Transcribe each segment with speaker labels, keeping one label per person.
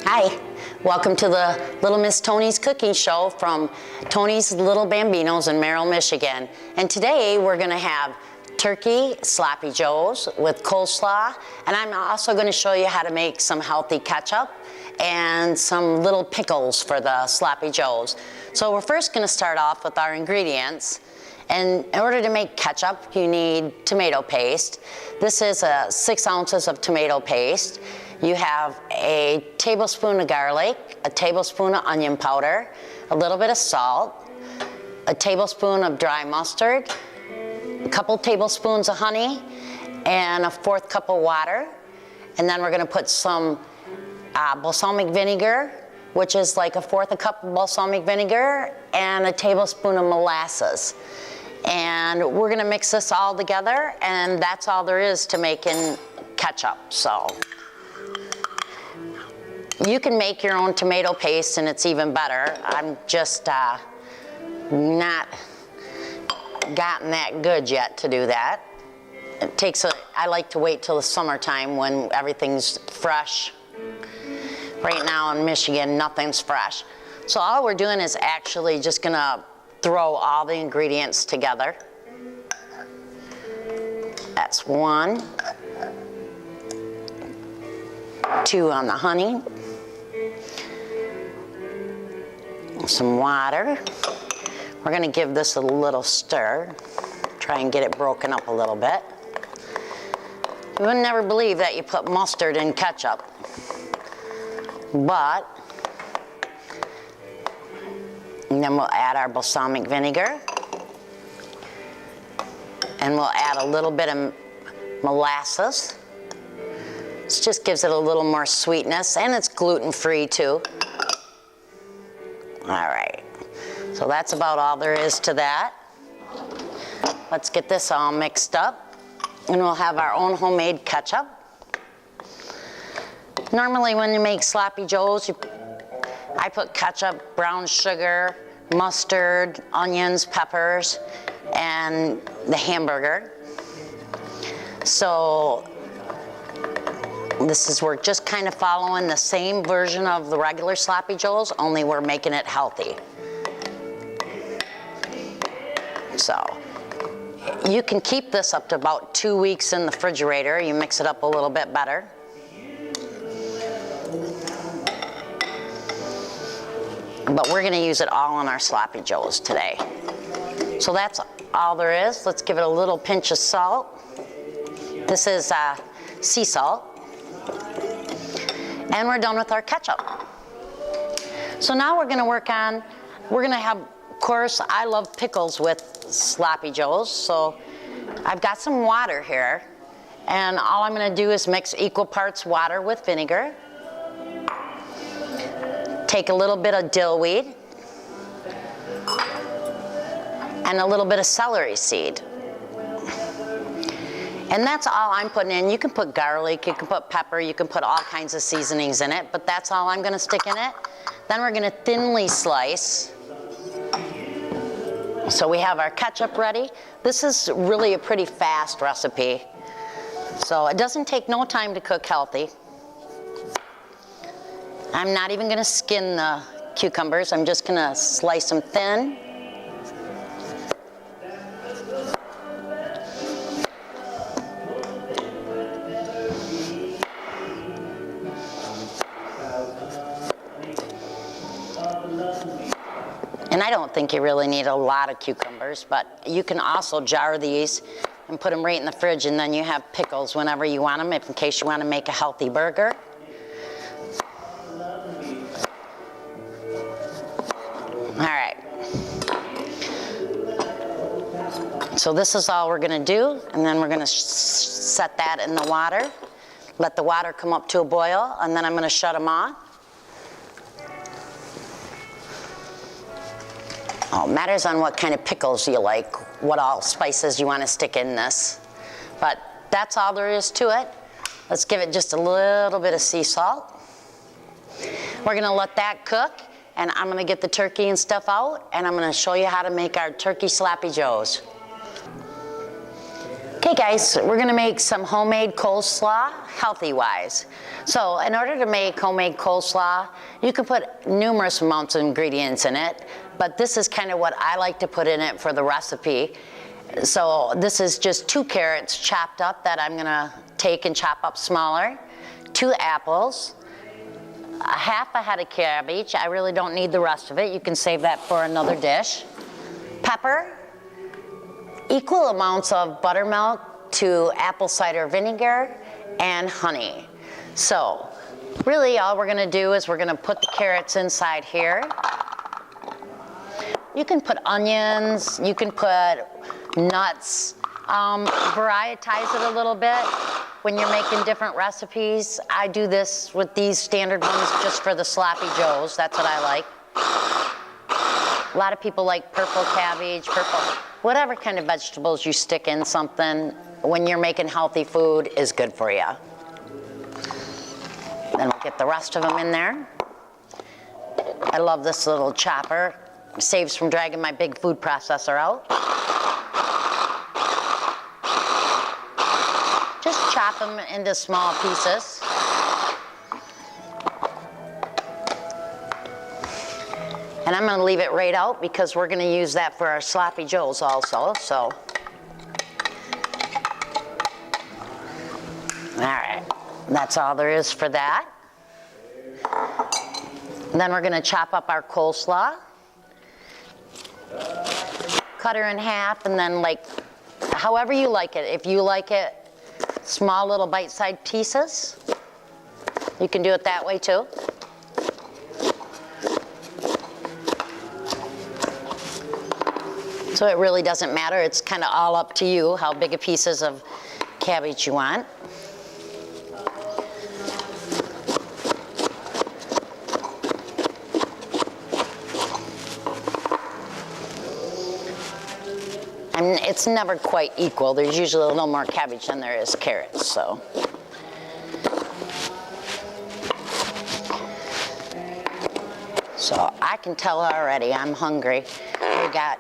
Speaker 1: Hi, welcome to the Little Miss Tony's Cooking Show from Tony's Little Bambinos in Merrill, Michigan. And today we're gonna have turkey sloppy joes with coleslaw, and I'm also gonna show you how to make some healthy ketchup and some little pickles for the sloppy joes. So we're first gonna start off with our ingredients. And in order to make ketchup, you need tomato paste. This is 6 ounces of tomato paste. You have a tablespoon of garlic, a tablespoon of onion powder, a little bit of salt, a tablespoon of dry mustard, a couple tablespoons of honey, and a 1/4 cup of water. And then we're gonna put some balsamic vinegar, which is like a 1/4 cup of balsamic vinegar, and a tablespoon of molasses. And we're gonna mix this all together, and that's all there is to making ketchup. So you can make your own tomato paste and it's even better. I'm just not gotten that good yet to do that. I like to wait till the summertime when everything's fresh. Right now in Michigan, nothing's fresh. So all we're doing is actually just gonna throw all the ingredients together. That's 1, 2 on the honey, some water. We're gonna give this a little stir, try and get it broken up a little bit. You would never believe that you put mustard in ketchup, but and then we'll add our balsamic vinegar. And we'll add a little bit of molasses. This just gives it a little more sweetness, and it's gluten-free too. All right, so that's about all there is to that. Let's get this all mixed up, and we'll have our own homemade ketchup. Normally when you make sloppy joes, I put ketchup, brown sugar, mustard, onions, peppers, and the hamburger. So we're just kind of following the same version of the regular sloppy joes, only we're making it healthy. So you can keep this up to about 2 weeks in the refrigerator. You mix it up a little bit better. But we're gonna use it all in our sloppy joes today. So that's all there is. Let's give it a little pinch of salt. This is sea salt. And we're done with our ketchup. So now we're gonna have, of course, I love pickles with sloppy joes. So I've got some water here. And all I'm gonna do is mix equal parts water with vinegar. Take a little bit of dill weed and a little bit of celery seed. And that's all I'm putting in. You can put garlic, you can put pepper, you can put all kinds of seasonings in it, but that's all I'm gonna stick in it. Then we're gonna thinly slice. So we have our ketchup ready. This is really a pretty fast recipe. So it doesn't take no time to cook healthy. I'm not even gonna skin the cucumbers. I'm just gonna slice them thin. And I don't think you really need a lot of cucumbers, but you can also jar these and put them right in the fridge, and then you have pickles whenever you want them, in case you want to make a healthy burger. All right, so this is all we're gonna do, and then we're gonna set that in the water, let the water come up to a boil, and then I'm gonna shut them off. Oh, it matters on what kind of pickles you like, what all spices you wanna stick in this. But that's all there is to it. Let's give it just a little bit of sea salt. We're gonna let that cook. And I'm gonna get the turkey and stuff out, and I'm gonna show you how to make our turkey sloppy joes. Okay guys, we're gonna make some homemade coleslaw, healthy wise. So in order to make homemade coleslaw, you can put numerous amounts of ingredients in it, but this is kind of what I like to put in it for the recipe. So this is just 2 carrots chopped up that I'm gonna take and chop up smaller, 2 apples, half a head of cabbage. I really don't need the rest of it. You can save that for another dish. Pepper, equal amounts of buttermilk to apple cider vinegar, and honey. So really all we're gonna do is we're gonna put the carrots inside here. You can put onions, you can put nuts, varietize it a little bit when you're making different recipes. I do this with these standard ones just for the sloppy joes. That's what I like. A lot of people like purple cabbage, whatever kind of vegetables you stick in something when you're making healthy food is good for you. Then we'll get the rest of them in there. I love this little chopper. It saves from dragging my big food processor out. Just chop them into small pieces. And I'm gonna leave it right out because we're gonna use that for our sloppy joes also, so. All right, that's all there is for that. And then we're gonna chop up our coleslaw. Cut her in half and then like, however you like it. If you like it small little bite-sized pieces, you can do it that way too. So it really doesn't matter. It's kind of all up to you how big a pieces of cabbage you want. And it's never quite equal. There's usually a little more cabbage than there is carrots, so. So I can tell already I'm hungry. We got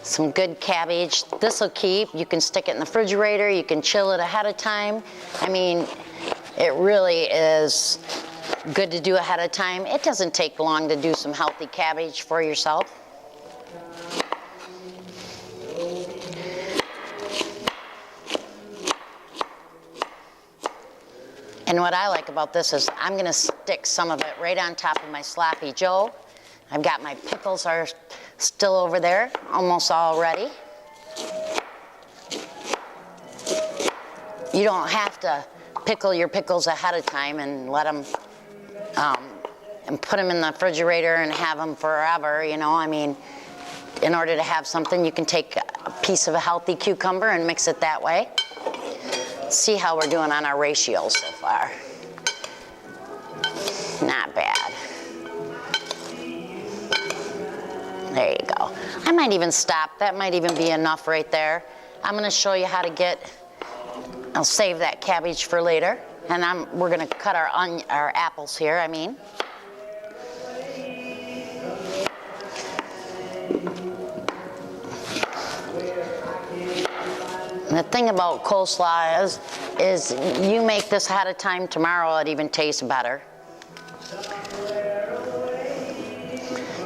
Speaker 1: some good cabbage. This will keep. You can stick it in the refrigerator. You can chill it ahead of time. I mean, it really is good to do ahead of time. It doesn't take long to do some healthy cabbage for yourself. And what I like about this is I'm gonna stick some of it right on top of my sloppy joe. I've got my pickles are still over there, almost all ready. You don't have to pickle your pickles ahead of time and let them, and put them in the refrigerator and have them forever, you know. I mean, in order to have something, you can take a piece of a healthy cucumber and mix it that way. See how we're doing on our ratios so far. Not bad. There you go. I might even stop. That might even be enough right there. I'm gonna show you how to get, I'll save that cabbage for later. And we're gonna cut our apples here, I mean. And the thing about coleslaw is you make this ahead of time, tomorrow it even tastes better.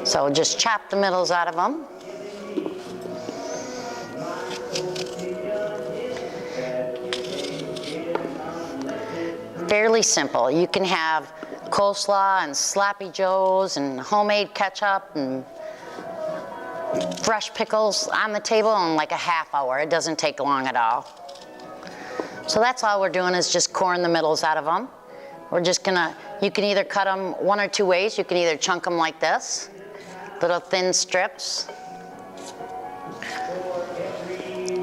Speaker 1: So just chop the middles out of them. Fairly simple. You can have coleslaw and sloppy joes and homemade ketchup and fresh pickles on the table in like a half hour. It doesn't take long at all. So that's all we're doing is just coring the middles out of them. We're just gonna, you can either cut them one or two ways. You can either chunk them like this, little thin strips.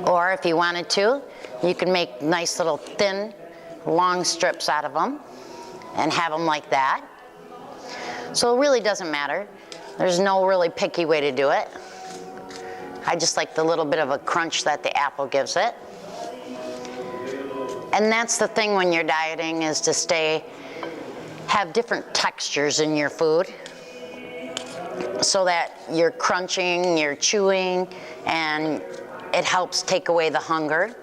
Speaker 1: Or if you wanted to, you can make nice little thin, long strips out of them and have them like that. So it really doesn't matter. There's no really picky way to do it. I just like the little bit of a crunch that the apple gives it. And that's the thing when you're dieting is to have different textures in your food so that you're crunching, you're chewing, and it helps take away the hunger.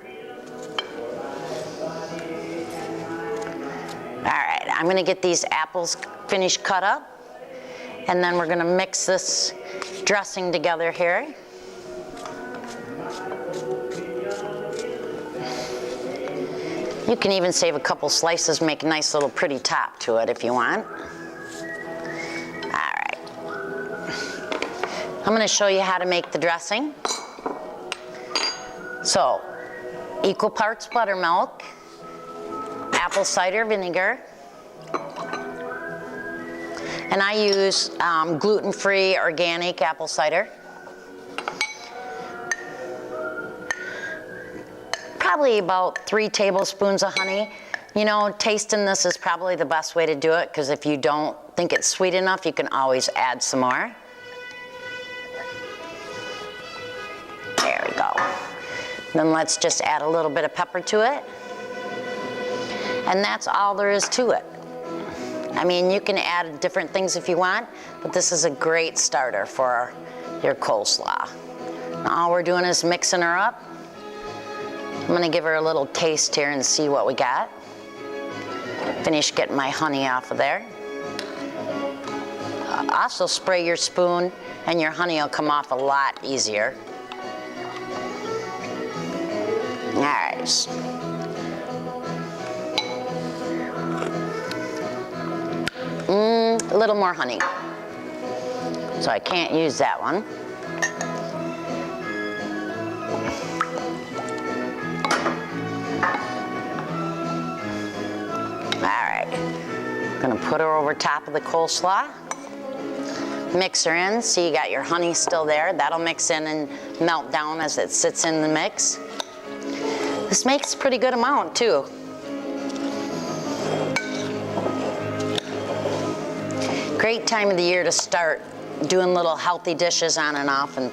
Speaker 1: I'm gonna get these apples finished cut up, and then we're gonna mix this dressing together here. You can even save a couple slices, make a nice little pretty top to it if you want. All right. I'm gonna show you how to make the dressing. So, equal parts buttermilk, apple cider vinegar, and I use gluten-free organic apple cider. Probably about 3 tablespoons of honey. You know, tasting this is probably the best way to do it, because if you don't think it's sweet enough, you can always add some more. There we go. Then let's just add a little bit of pepper to it. And that's all there is to it. I mean, you can add different things if you want, but this is a great starter for your coleslaw. Now all we're doing is mixing her up. I'm gonna give her a little taste here and see what we got. Finish getting my honey off of there. Also spray your spoon and your honey will come off a lot easier. All right. A little more honey. So I can't use that one. Gonna put her over top of the coleslaw. Mix her in, so you got your honey still there. That'll mix in and melt down as it sits in the mix. This makes a pretty good amount too. Great time of the year to start doing little healthy dishes on and off and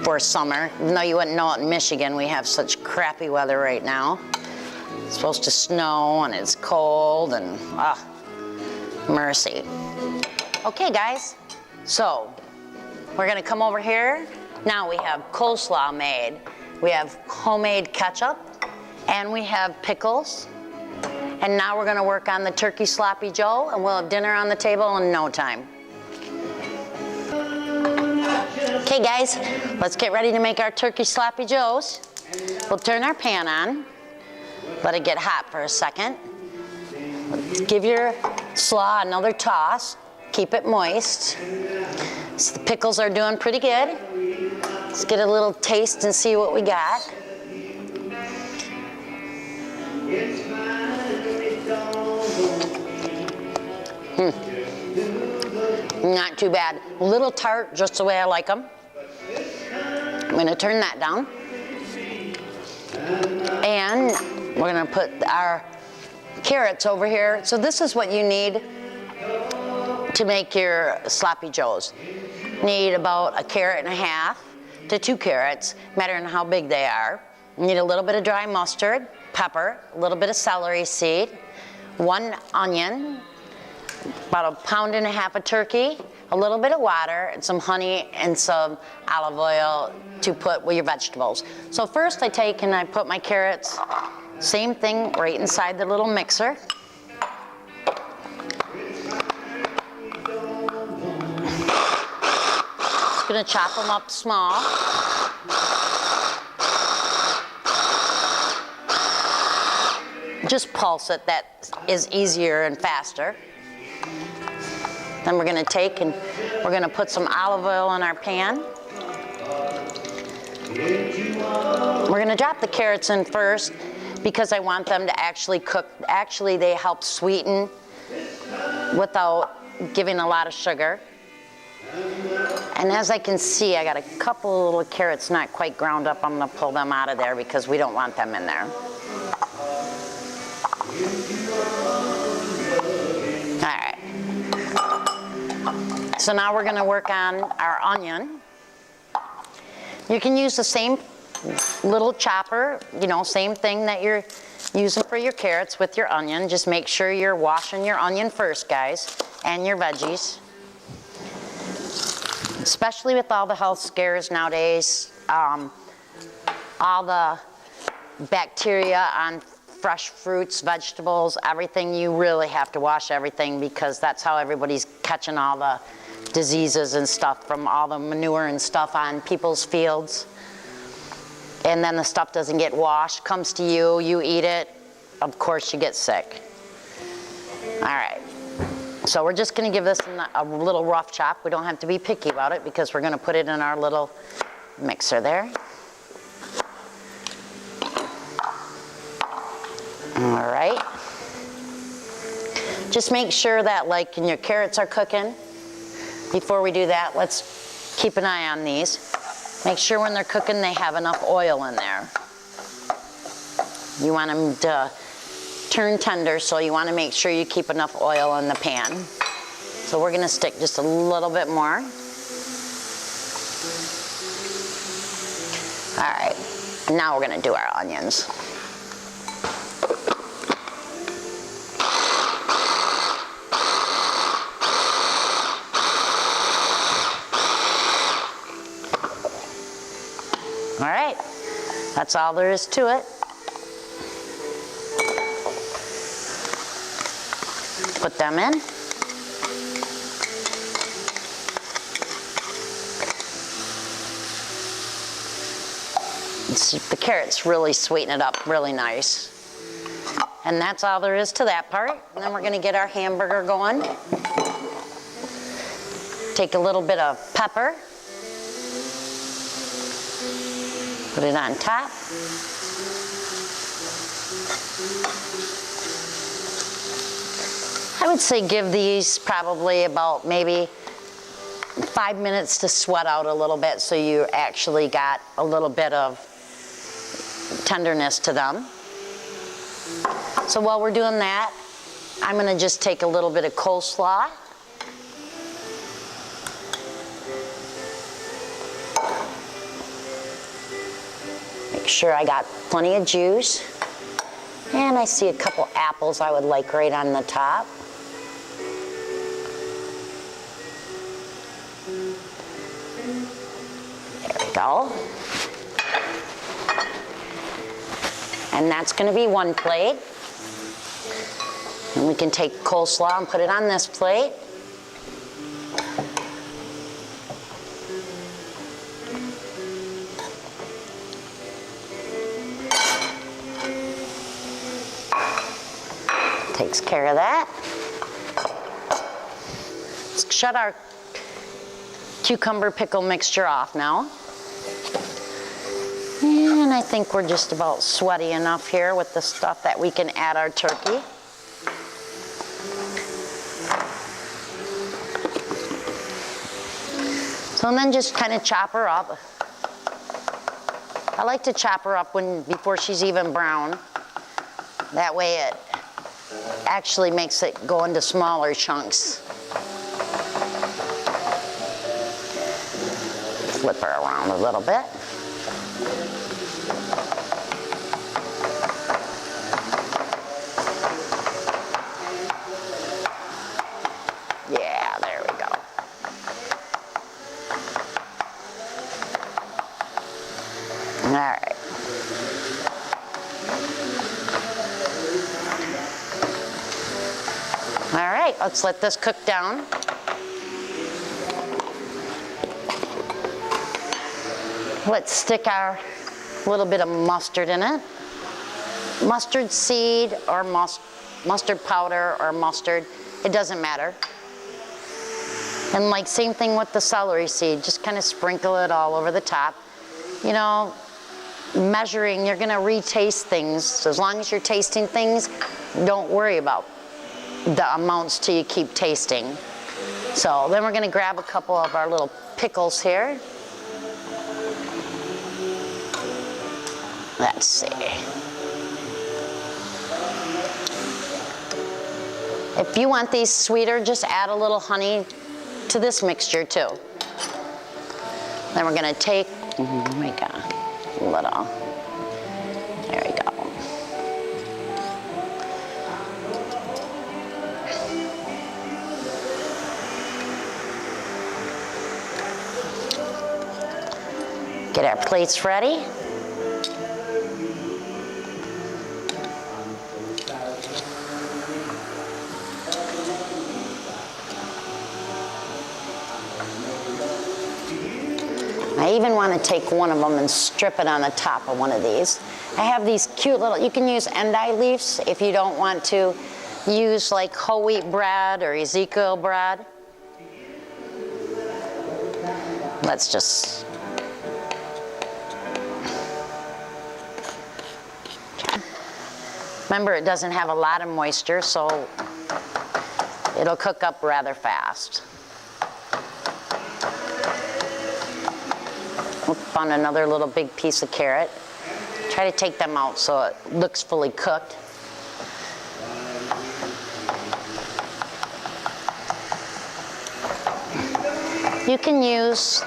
Speaker 1: for summer. Even though you wouldn't know it in Michigan, we have such crappy weather right now. It's supposed to snow and it's cold and mercy. Okay guys, so we're gonna come over here. Now we have coleslaw made. We have homemade ketchup and we have pickles. And now we're gonna work on the turkey sloppy joe and we'll have dinner on the table in no time. Okay guys, let's get ready to make our turkey sloppy joes. We'll turn our pan on. Let it get hot for a second. Give your slaw another toss. Keep it moist. So the pickles are doing pretty good. Let's get a little taste and see what we got. Not too bad. A little tart, just the way I like them. I'm gonna turn that down. And we're gonna put our carrots over here. So this is what you need to make your sloppy joes. Need about 1.5 carrots to 2 carrots, mattering how big they are. You need a little bit of dry mustard, pepper, a little bit of celery seed, 1 onion, about 1.5 pounds of turkey, a little bit of water, and some honey and some olive oil to put with your vegetables. So first I take and I put my carrots, same thing right inside the little mixer. Just gonna chop them up small. Just pulse it, that is easier and faster. Then we're gonna take and we're gonna put some olive oil in our pan. We're gonna drop the carrots in first because I want them to actually cook. Actually, they help sweeten without giving a lot of sugar. And as I can see, I got a couple of little carrots not quite ground up. I'm gonna pull them out of there because we don't want them in there. All right. So now we're gonna work on our onion. You can use the same little chopper, you know, same thing that you're using for your carrots with your onion. Just make sure you're washing your onion first, guys, and your veggies. Especially with all the health scares nowadays, all the bacteria on fresh fruits, vegetables, everything, you really have to wash everything because that's how everybody's catching all the diseases and stuff from all the manure and stuff on people's fields. And then the stuff doesn't get washed, comes to you, you eat it, of course you get sick. All right, so we're just gonna give this a little rough chop. We don't have to be picky about it because we're gonna put it in our little mixer there. All right. Just make sure that like when your carrots are cooking, before we do that, let's keep an eye on these. Make sure when they're cooking they have enough oil in there. You want them to turn tender, so you want to make sure you keep enough oil in the pan. So we're gonna stick just a little bit more. All right, now we're gonna do our onions. All right, that's all there is to it. Put them in. The carrots really sweeten it up really nice. And that's all there is to that part. And then we're gonna get our hamburger going. Take a little bit of pepper. Put it on top. I would say give these probably about maybe 5 minutes to sweat out a little bit so you actually got a little bit of tenderness to them. So while we're doing that, I'm going to just take a little bit of coleslaw. Make sure I got plenty of juice. And I see a couple apples I would like right on the top. There we go. And that's going to be one plate. And we can take coleslaw and put it on this plate. Takes care of that. Let's shut our cucumber pickle mixture off now. And I think we're just about sweaty enough here with the stuff that we can add our turkey. So then just kind of chop her up. I like to chop her up before she's even brown. That way it actually makes it go into smaller chunks. Flip her around a little bit. Yeah, there we go. All right. All right, let's let this cook down. Let's stick our little bit of mustard in it. Mustard seed or mustard powder or mustard, it doesn't matter. And like same thing with the celery seed, just kind of sprinkle it all over the top. You know, measuring, you're gonna retaste things. So as long as you're tasting things, don't worry about the amounts till you keep tasting. So then we're gonna grab a couple of our little pickles here. Let's see. If you want these sweeter, just add a little honey to this mixture too. Then we're gonna take, make a little, there we go. Get our plates ready. even want to take one of them and strip it on the top of one of these. I have these cute little, you can use endive leaves if you don't want to use like whole wheat bread or Ezekiel bread. Let's just, remember it doesn't have a lot of moisture, so it'll cook up rather fast. We'll find another little big piece of carrot. Try to take them out so it looks fully cooked. You can use,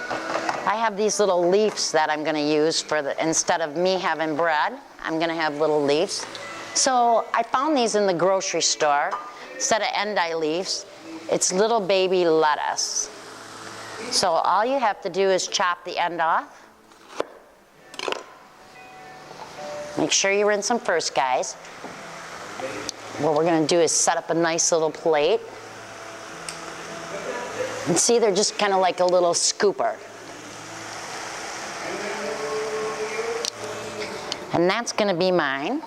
Speaker 1: I have these little leaves that I'm going to use for the, instead of me having bread, I'm going to have little leaves. So I found these in the grocery store. Instead of endive leaves, it's little baby lettuce. So all you have to do is chop the end off. Make sure you rinse them first, guys. What we're going to do is set up a nice little plate. And see, they're just kind of like a little scooper. And that's going to be mine.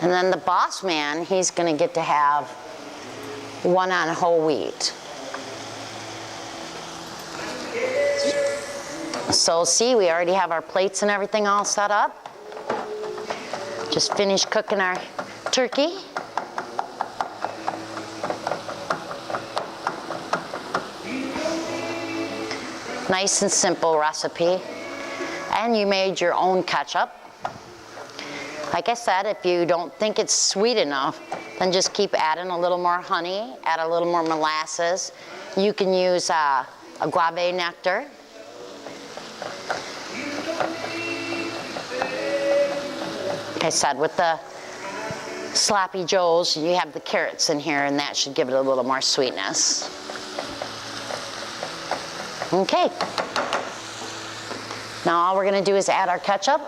Speaker 1: And then the boss man, he's going to get to have one on whole wheat. So see, we already have our plates and everything all set up. Just finished cooking our turkey. Nice and simple recipe. And you made your own ketchup. Like I said, if you don't think it's sweet enough, then just keep adding a little more honey, add a little more molasses. You can use agave nectar. Like I said, with the Sloppy Joes, you have the carrots in here, and that should give it a little more sweetness. Okay. Now all we're going to do is add our ketchup.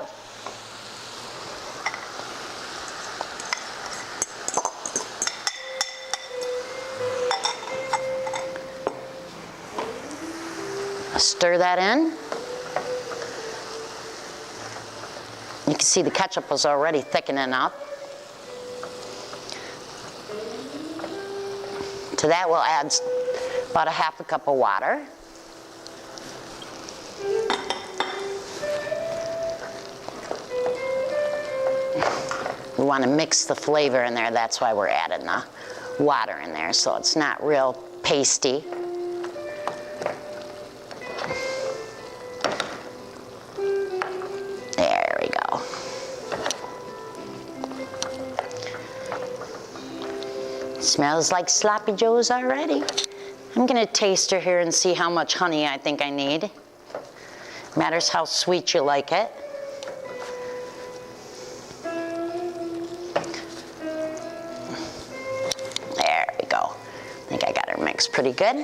Speaker 1: Stir that in. You can see the ketchup was already thickening up. To that we'll add about a half a cup of water. We want to mix the flavor in there, that's why we're adding the water in there, so it's not real pasty. There we go. Smells like Sloppy Joes already. I'm going to taste her here and see how much honey I think I need. Matters how sweet you like it. Pretty good.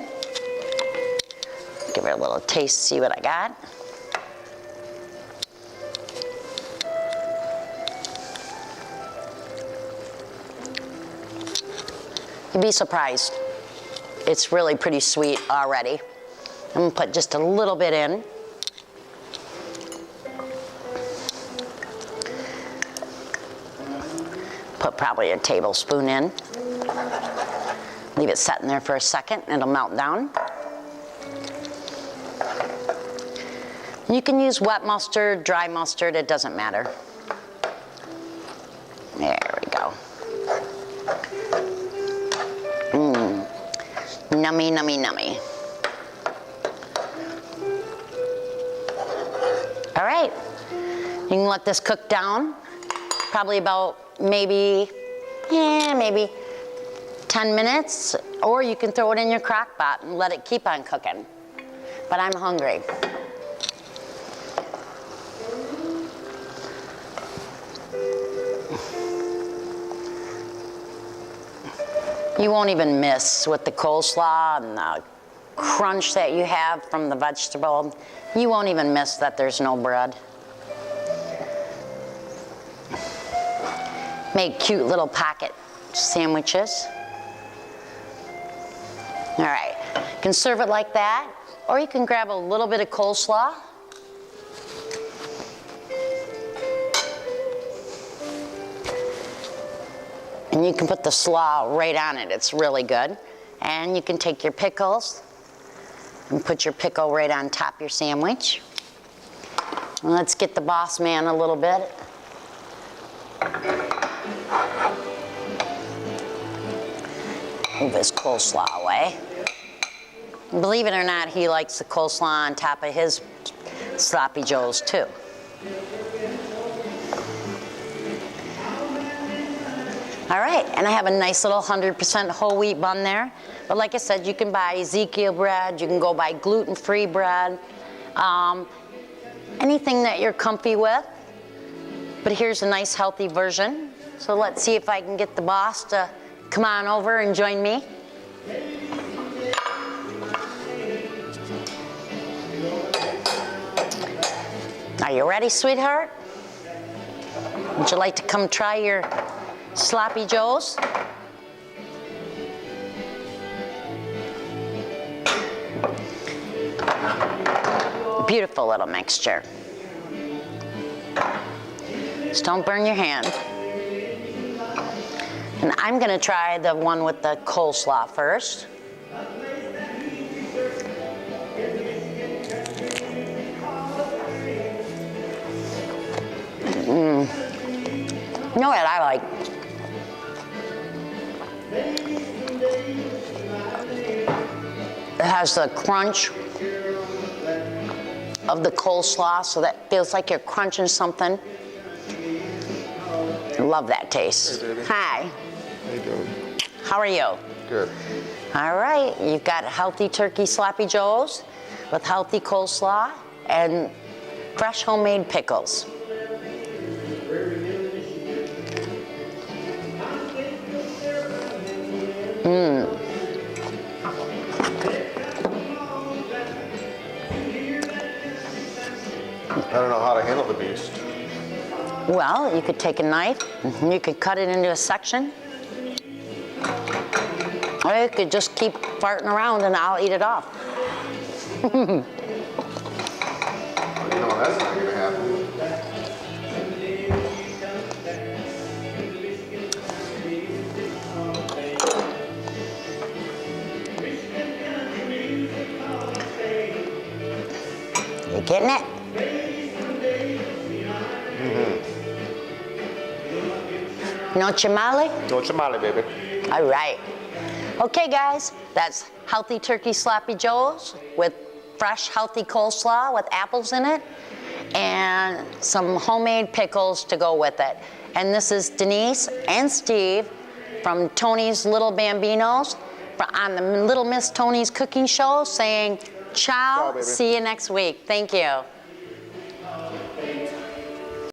Speaker 1: Give her a little taste, see what I got. You'd be surprised. It's really pretty sweet already. I'm gonna put just a little bit in. Put probably a tablespoon in. Leave it sitting there for a second and it'll melt down. You can use wet mustard, dry mustard, it doesn't matter. There we go. Nummy, nummy, nummy. All right, you can let this cook down, probably about maybe 10 minutes, or you can throw it in your crock pot and let it keep on cooking. But I'm hungry. You won't even miss with the coleslaw and the crunch that you have from the vegetable. You won't even miss that there's no bread. Make cute little pocket sandwiches. All right, you can serve it like that, Or you can grab a little bit of coleslaw. And you can put the slaw right on it. It's really good. And you can take your pickles and put your pickle right on top of your sandwich. And let's get the boss man a little bit. Move his coleslaw away. Believe it or not, he likes the coleslaw on top of his sloppy joes too. All right, and I have a nice little 100% whole wheat bun there. But like I said, you can buy Ezekiel bread, you can go buy gluten-free bread, anything that you're comfy with. But here's a nice healthy version. So let's see if I can get the boss to come on over and join me. Are you ready, sweetheart? Would you like to come try your sloppy joes? Beautiful little mixture. Just don't burn your hand. And I'm gonna try the one with the coleslaw first. You know what I like? It has the crunch of the coleslaw, so that feels like you're crunching something. Love that taste.
Speaker 2: Hey, baby.
Speaker 1: Hi.
Speaker 2: How you doing?
Speaker 1: How are you?
Speaker 2: Good.
Speaker 1: All right, you've got healthy turkey sloppy joes with healthy coleslaw and fresh homemade pickles.
Speaker 2: I don't know how to handle the beast.
Speaker 1: Well, you could take a knife and you could cut it into a section. Or you could just keep farting around and I'll eat it off.
Speaker 2: No, that's not gonna happen.
Speaker 1: You getting it? No chamale?
Speaker 2: No tamale, baby.
Speaker 1: All right. Okay, guys, that's healthy turkey sloppy joes with fresh, healthy coleslaw with apples in it and some homemade pickles to go with it. And this is Denise and Steve from Tony's Little Bambinos on the Little Miss Tony's Cooking Show saying, ciao,
Speaker 2: Ciao, baby.
Speaker 1: see you next week. Thank you.